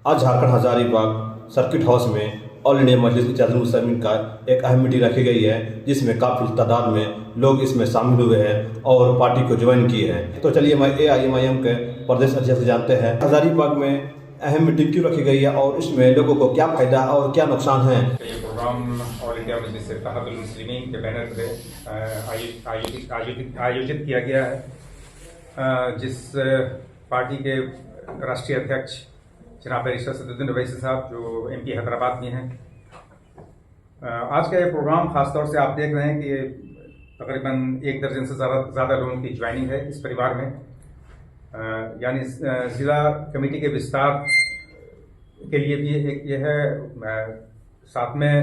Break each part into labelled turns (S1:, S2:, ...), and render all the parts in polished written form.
S1: आज Jharkhand Hazaribagh circuit house में all India मजलिस इत्तेहादुल मुस्लिमीन का एक अहम मीटिंग रखी गई है, जिसमें काफ़ी तादाद में लोग इसमें शामिल हुए हैं और पार्टी को ज्वाइन किए हैं। तो चलिए मैं AIMIM के प्रदेश अध्यक्ष से जानते हैं हजारीबाग में अहम मीटिंग क्यों रखी गई है और इसमें लोगों को क्या फायदा और क्या नुकसान है।
S2: ये प्रोग्राम ऑल इंडिया मजलिस इत्तेहादुल मुस्लिमीन के बैनर पर आयोजित किया गया है, जिस पार्टी के राष्ट्रीय अध्यक्ष जनाब बैरिस्टर सदरुद्दीन ओवैसी साहब जो MP हैदराबाद में हैं। आज का ये प्रोग्राम खासतौर से आप देख रहे हैं कि तकरीबन 1 दर्जन से ज़्यादा लोगों की ज्वाइनिंग है इस परिवार में, यानी ज़िला कमेटी के विस्तार के लिए भी एक ये है, साथ में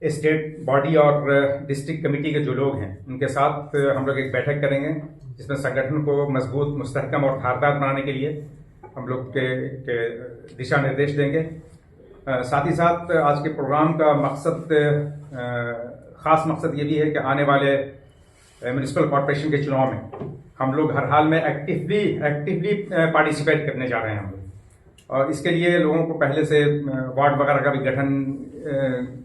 S2: स्टेट बॉडी और डिस्ट्रिक्ट कमेटी के जो लोग हैं उनके साथ हम लोग एक बैठक करेंगे, जिसमें संगठन को मजबूत, मुस्तहकम और धारदार बनाने के लिए हम लोग के दिशा निर्देश देंगे। साथ ही साथ आज के प्रोग्राम का मकसद, ख़ास मकसद ये भी है कि आने वाले म्यूनिसिपल कॉरपोरेशन के चुनाव में हम लोग हर हाल में एक्टिवली पार्टिसिपेट करने जा रहे हैं हम लोग, और इसके लिए लोगों को पहले से वार्ड वगैरह का भी गठन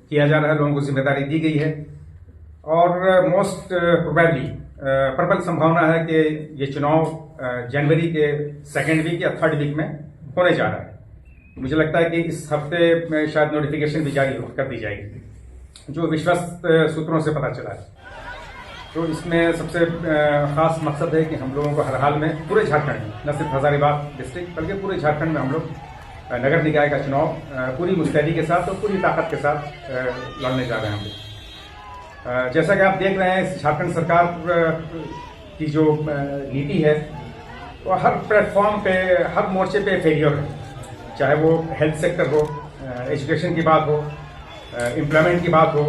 S2: किया जा रहा है, लोगों को जिम्मेदारी दी गई है और मोस्ट प्रोबेबली प्रबल संभावना है कि ये चुनाव जनवरी के 2nd वीक या 3rd वीक में होने जा रहा है। मुझे लगता है कि इस हफ्ते में शायद नोटिफिकेशन भी जारी कर दी जाएगी, जो विश्वस्त सूत्रों से पता चला है। तो इसमें सबसे खास मकसद है कि हम लोगों को हर हाल में पूरे झारखंड में, न सिर्फ हजारीबाग डिस्ट्रिक्ट बल्कि पूरे झारखंड में हम लोग नगर निकाय का चुनाव पूरी मुस्तैदी के साथ और पूरी ताकत के साथ लड़ने जा रहे हैं हम लोग। जैसा कि आप देख रहे हैं, झारखंड सरकार की जो नीति है वो हर प्लेटफॉर्म पे, हर मोर्चे पे फेलियर है, चाहे वो हेल्थ सेक्टर हो, एजुकेशन की बात हो, एम्प्लॉयमेंट की बात हो,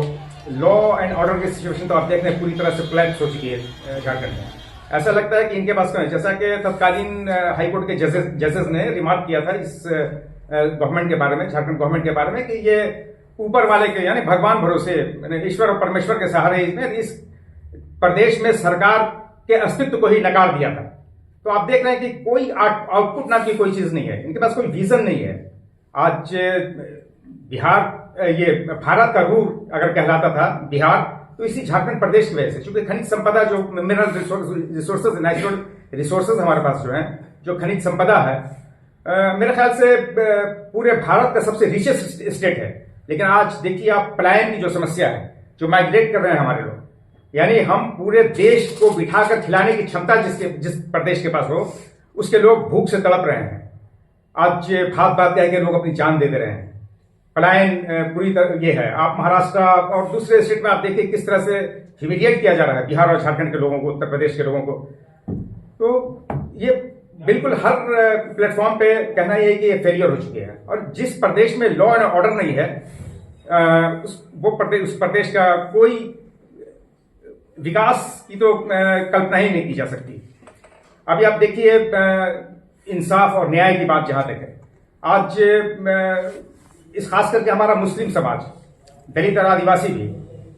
S2: लॉ एंड ऑर्डर की सिचुएशन तो आप देख रहे हैं पूरी तरह से कोलैप्स हो चुकी है झारखंड में। ऐसा लगता है कि इनके पास है, जैसा कि तत्कालीन हाईकोर्ट के जजेस ने रिमार्क किया था इस गवर्नमेंट के बारे में, झारखंड गवर्नमेंट के बारे में, कि ये ऊपर वाले के यानी भगवान भरोसे, ईश्वर और परमेश्वर के सहारे इस प्रदेश में सरकार के अस्तित्व को ही नकार दिया था। तो आप देख रहे हैं कि कोई आउटपुट नाम की कोई चीज नहीं है, इनके पास कोई विजन नहीं है। आज बिहार, ये भारत का रूर अगर कहलाता था बिहार, तो इसी झारखंड प्रदेश की वजह से, क्योंकि खनिज संपदा, जो मिनरल रिसोर्सेज, नेचुरल रिसोर्सेज हमारे पास जो हैं, जो खनिज संपदा है, मेरे ख्याल से पूरे भारत का सबसे रिचेस्ट स्टेट है। लेकिन आज देखिए आप, पलायन की जो समस्या है, जो माइग्रेट कर रहे हैं हमारे लोग, यानी हम पूरे देश को बिठाकर खिलाने की क्षमता जिस प्रदेश के पास हो, उसके लोग भूख से तड़प रहे हैं। आज बात क्या है कि लोग अपनी जान दे रहे हैं। पलायन पूरी तरह ये है। आप महाराष्ट्र और दूसरे स्टेट में आप देखिए किस तरह से ह्यूमिलिएट किया जा रहा है बिहार और झारखंड के लोगों को, उत्तर प्रदेश के लोगों को। तो ये बिल्कुल हर प्लेटफॉर्म पे कहना ये है कि ये फेलियर हो चुके हैं, और जिस प्रदेश में लॉ एंड ऑर्डर नहीं है, उस प्रदेश का कोई विकास की तो कल्पना ही नहीं की जा सकती। अभी आप देखिए, इंसाफ और न्याय की बात जहां तक है, आज इस खास करके हमारा मुस्लिम समाज, दलित और आदिवासी भी,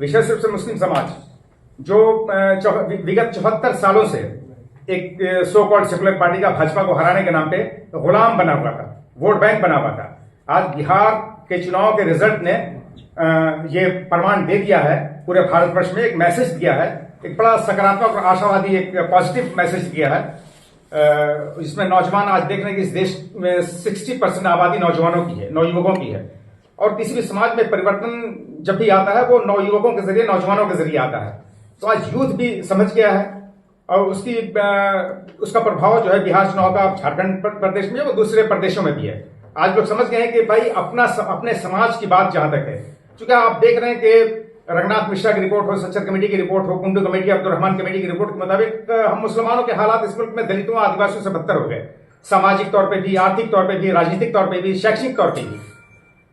S2: विशेष रूप से मुस्लिम समाज, जो विगत 74 सालों से एक सो कॉल्ड सेकुलर पार्टी का भाजपा को हराने के नाम पे गुलाम बना हुआ था, वोट बैंक बना हुआ था, आज बिहार के चुनाव के रिजल्ट ने ये प्रमाण दे दिया है, पूरे भारतवर्ष में एक मैसेज दिया है, एक बड़ा सकारात्मक और आशावादी एक पॉजिटिव मैसेज दिया है, जिसमें नौजवान आज देख रहे हैं कि इस देश में 60% आबादी नौजवानों की है, नवयुवकों की है, और किसी भी समाज में परिवर्तन जब भी आता है वो नवयुवकों के जरिए, नौजवानों के जरिए आता है। तो आज यूथ भी समझ गया है, और उसका प्रभाव जो है बिहार चुनाव का झारखंड प्रदेश में, वो दूसरे प्रदेशों में भी है। आज लोग समझ गए हैं कि भाई अपने समाज की बात जहां तक है, क्योंकि आप देख रहे हैं कि रंगनाथ मिश्रा की रिपोर्ट हो, सच्चर कमेटी की रिपोर्ट हो, कुंडू कमेटी, अब्दुल रहमान कमेटी की रिपोर्ट के मुताबिक हम मुसलमानों के हालात इस मुल्क में दलितों और आदिवासियों से बदतर हो गए, सामाजिक तौर पे भी, आर्थिक तौर पे भी, राजनीतिक तौर पे भी, शैक्षणिक तौर पे भी।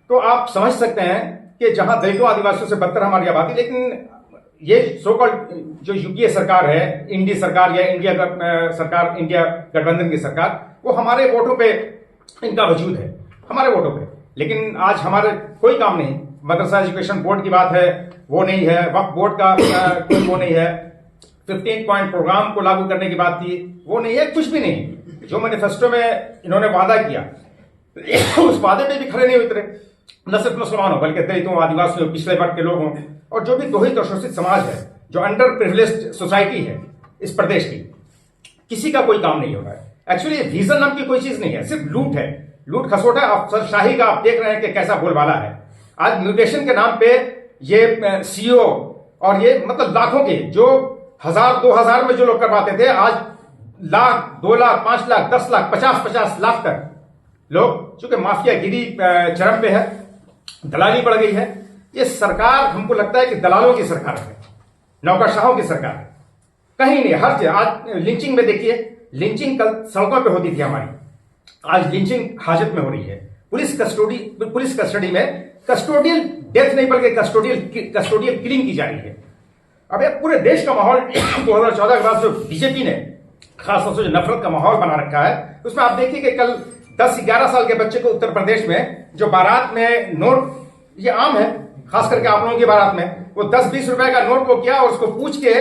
S2: तो आप समझ सकते हैं कि जहां दलितों आदिवासियों से बदतर हमारी आबादी, लेकिन ये सो कॉल्ड जो यूपीए सरकार है, इंडी सरकार या इंडिया सरकार, इंडिया गठबंधन की सरकार, वो हमारे वोटों पे, इनका वजूद है हमारे वोटों पे, लेकिन आज हमारे कोई काम नहीं। मदरसा एजुकेशन बोर्ड की बात है, वो नहीं है, वक्फ बोर्ड का कोई वो नहीं है, 15 पॉइंट प्रोग्राम को लागू करने की बात थी, वो नहीं है, कुछ भी नहीं। जो मैनिफेस्टो में इन्होंने वादा किया उस वादे पे भी खड़े नहीं उतरे। न सिर्फ मुसलमानों बल्कि दलितों, आदिवासियों, पिछड़े वर्ग के लोगों और जो भी दोहित और शोषित समाज है, जो अंडर प्रिविलेज्ड सोसाइटी है इस प्रदेश की, किसी का कोई काम नहीं हो रहा है। एक्चुअली विजन नाम की कोई चीज नहीं है, सिर्फ लूट है, लूट खसोटा अफसरशाही का। आप देख रहे हैं कि कैसा बोलबाला है। आज म्यूटेशन के नाम पे ये सीओ और ये मतलब लाखों के, जो 1000 2000 में जो लोग करवाते थे, आज लाख, 2 लाख, 5 लाख, 10 लाख, 50 लाख तक लोग, चूंकि माफियागिरी चरम पे है, दलाली बढ़ गई है। ये सरकार हमको लगता है कि दलालों की सरकार है, नौकरशाहों की सरकार है। कहीं नहीं, हर जगह। आज लिंचिंग में देखिए, लिंचिंग कल सड़कों पे होती थी हमारी, आज लिंचिंग हाजत में हो रही है। पुलिस कस्टडी में कस्टोडियल डेथ नहीं बल्कि कस्टोडियल किलिंग की जा रही है। अब ये पूरे देश का माहौल 2014 के बाद जो बीजेपी ने खासतौर से जो नफरत का माहौल बना रखा है, उसमें आप देखिए कि कल 10-11 साल के बच्चे को उत्तर प्रदेश में जो बारात में नोट, ये आम है खास करके आप लोगों की बारात में, वो 10-20 रुपए का नोट को किया और उसको पूछ के,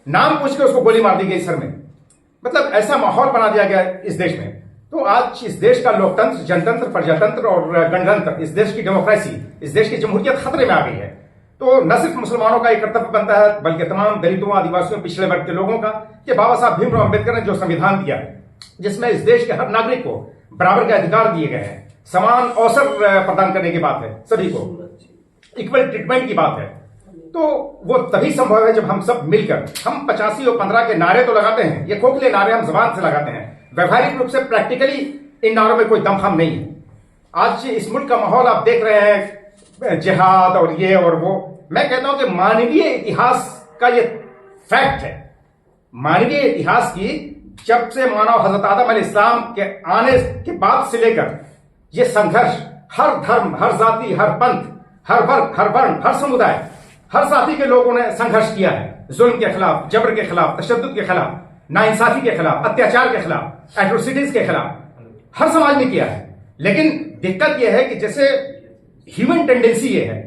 S2: नाम पूछ के उसको गोली मार दी गई सर में। मतलब ऐसा माहौल बना दिया गया इस देश में। तो आज इस देश का लोकतंत्र, जनतंत्र, प्रजातंत्र और गणतंत्र, इस देश की डेमोक्रेसी, इस देश की जमहूरियत खतरे में आ गई है। तो न सिर्फ मुसलमानों का एक कर्तव्य बनता है बल्कि तमाम दलितों, आदिवासियों, पिछड़े वर्ग के लोगों का, कि बाबा साहब भीमराव अम्बेडकर ने जो संविधान दिया है, जिसमें इस देश के हर नागरिक को बराबर के अधिकार दिए गए हैं, समान अवसर प्रदान करने की बात है, सभी को इक्वल ट्रीटमेंट की बात है, तो वो तभी संभव है जब हम सब मिलकर, हम 85 और 15 के नारे तो लगाते हैं, ये खोखले नारे हम जबान से लगाते हैं, व्यवहारिक रूप से प्रैक्टिकली इन नारों में कोई दमखम नहीं है। आज इस मुल्क का माहौल आप देख रहे हैं, जिहाद और ये और वो। मैं कहता हूं कि मानवीय इतिहास का ये फैक्ट है, मानवीय इतिहास की, जब से मानव हजरत आदम अलैहिस्सलाम के आने के बाद से लेकर ये संघर्ष, हर धर्म, हर जाति, हर पंथ, हर वर्ग, हर वर्ण, हर समुदाय, हर जाति के लोगों ने संघर्ष किया है, जुल्म के खिलाफ, जबर के खिलाफ, तशद्दुद के खिलाफ, नाइंसाफी के खिलाफ, अत्याचार के खिलाफ, एट्रोसिटीज के खिलाफ, हर समाज ने किया है। लेकिन दिक्कत यह है कि जैसे ह्यूमन टेंडेंसी ये है,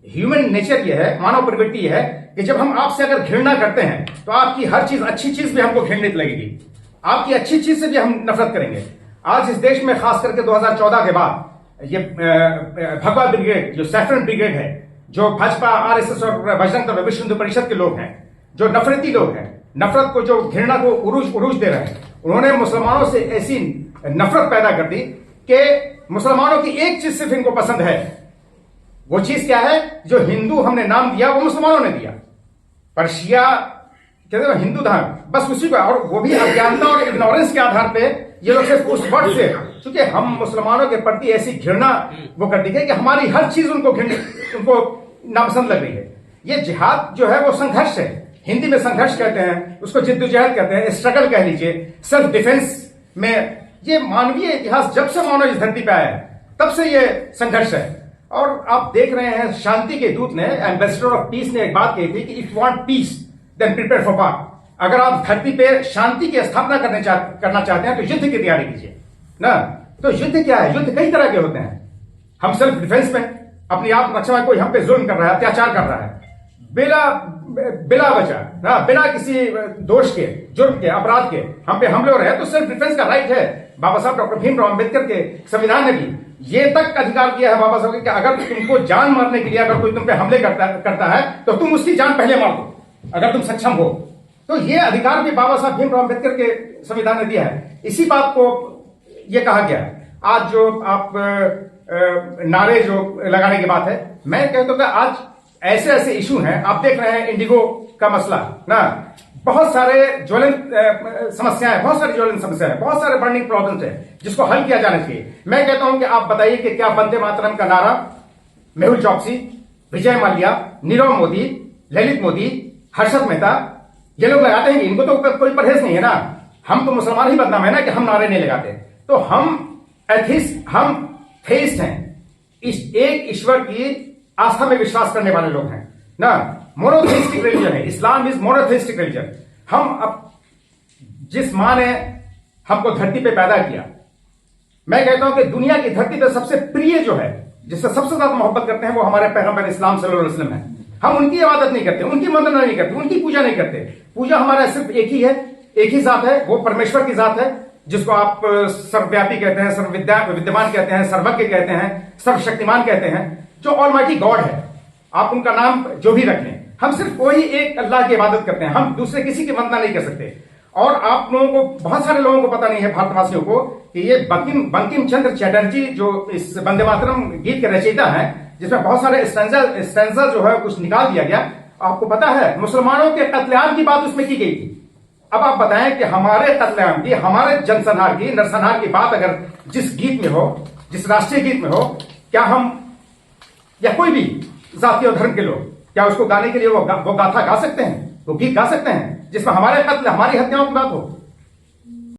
S2: ह्यूमन नेचर ये है, मानव प्रवृत्ति ये है कि जब हम आपसे अगर घृणा करते हैं तो आपकी हर चीज, अच्छी चीज भी हमको घृणित लगेगी, आपकी अच्छी चीज से भी हम नफरत करेंगे। आज इस देश में खास करके 2014 के बाद ये भगवा ब्रिगेड, जो सैफरन ब्रिगेड है, जो भाजपा, आरएसएस और बजरंग दल, विश्व हिंदू परिषद के लोग हैं, जो नफरती लोग हैं, नफरत को, जो घृणा को उरूज दे रहे हैं, उन्होंने मुसलमानों से ऐसी नफरत पैदा कर दी कि मुसलमानों की एक चीज सिर्फ इनको पसंद है। वो चीज क्या है? जो हिंदू हमने नाम दिया वो मुसलमानों ने दिया, पर शिया कहते हैं हिंदू धर्म, बस उसी को, और वो भी अज्ञानता और इग्नोरेंस के आधार पे ये लोग सिर्फ उस वर्ड से, क्योंकि हम मुसलमानों के प्रति ऐसी घृणा वो कर दी है कि हमारी हर चीज उनको नापसंद लग रही है। ये जिहाद जो है वो संघर्ष है, हिंदी में संघर्ष कहते हैं, उसको जिद्दोजहद कहते हैं, स्ट्रगल कह लीजिए, सेल्फ डिफेंस में। ये मानवीय इतिहास जब से मानव इस धरती पे आया है तब से ये संघर्ष है। और आप देख रहे हैं, शांति के दूत ने, एम्बेसडर ऑफ पीस ने एक बात कही थी कि if you want peace then prepare for war. अगर आप धरती पे शांति की स्थापना करना चाहते हैं तो युद्ध की तैयारी कीजिए ना। तो युद्ध क्या है? युद्ध कई तरह के होते हैं। हम सेल्फ डिफेंस में अपनी आत्मरक्षा में, कोई हम पे जुल्म कर रहा है, अत्याचार कर रहा है, बिला वजह, बिना किसी दोष के, जुर्म के, अपराध के हम पे हमले हो रहे हैं, तो सेल्फ डिफेंस का राइट है। बाबा साहब डॉक्टर भीमराव अम्बेडकर के संविधान ने भी ये तक अधिकार दिया है बाबा साहब कि अगर तुमको जान मारने के लिए अगर कोई तुम पे हमले करता है तो तुम उसकी जान पहले मार दो अगर तुम सक्षम हो। तो ये अधिकार भी बाबा साहब भीमराव अम्बेडकर के संविधान ने दिया है। इसी बात को ये कहा गया। आज जो आप नारे जो लगाने की बात है, मैं कहता हूं कि आज ऐसे ऐसे इशू हैं। आप देख रहे हैं इंडिगो का मसला ना, बहुत सारे ज्वलंत समस्याएं, बहुत सारे बर्निंग प्रॉब्लम्स हैं जिसको हल किया जाना चाहिए। मैं कहता हूं कि आप बताइए कि क्या वंदे मातरम का नारा मेहुल चौकसी, विजय माल्या, नीरव मोदी, ललित मोदी, हर्षद मेहता, ये लोग लगाते हैं कि इनको तो कोई परहेज नहीं है ना। हम तो मुसलमान ही बदनाम है ना कि हम नारे नहीं लगाते। तो हम एथिस्ट, हम थेइस्ट हैं, इस एक ईश्वर की आस्था में विश्वास करने वाले लोग हैं ना। मोनोथेइस्टिक रिलीजन है, इस्लाम इज मोनोथेइस्टिक रिलीजन। हम अब जिस मां ने हमको धरती पे पैदा किया, मैं कहता हूं कि दुनिया की धरती पे सबसे प्रिय जो है, जिससे सबसे ज्यादा मोहब्बत करते हैं, वो हमारे पैगंबर इस्लाम सल्लल्लाहु अलैहि वसल्लम है। हम उनकी इबादत नहीं करते, उनकी वंदना नहीं करते, उनकी पूजा नहीं करते। पूजा हमारा सिर्फ एक ही है, एक ही जात है, वो परमेश्वर की जात है। जिसको आप सर्वव्यापी कहते हैं, विद्यमान कहते हैं, सर्वज्ञ कहते हैं, सर्वशक्तिमान कहते हैं, जो ऑलमाइटी गॉड है, आप उनका नाम जो भी रख लें, हम सिर्फ वही एक अल्लाह की इबादत करते हैं, हम दूसरे किसी की वंदना नहीं कर सकते। और आप लोगों को, बहुत सारे लोगों को पता नहीं है, भारतवासियों को, कि ये बंकिम चंद्र चटर्जी जो इस वंदे मातरम गीत के रचयिता हैं, जिसमें बहुत सारे स्टैंजा जो है कुछ निकाल दिया गया, आपको पता है मुसलमानों के कत्लेआम की बात उसमें की गई थी। अब आप बताएं कि हमारे कत्लेआम की, हमारे जनसंहार की, नरसंहार की बात अगर जिस गीत में हो, जिस राष्ट्रीय गीत में हो, क्या हम या कोई भी जाति और धर्म के लोग क्या उसको गाने के लिए वो गाथा गा सकते हैं, वो गीत गा सकते हैं जिसमें हमारे कत्ल, हमारी हत्याओं की बात हो?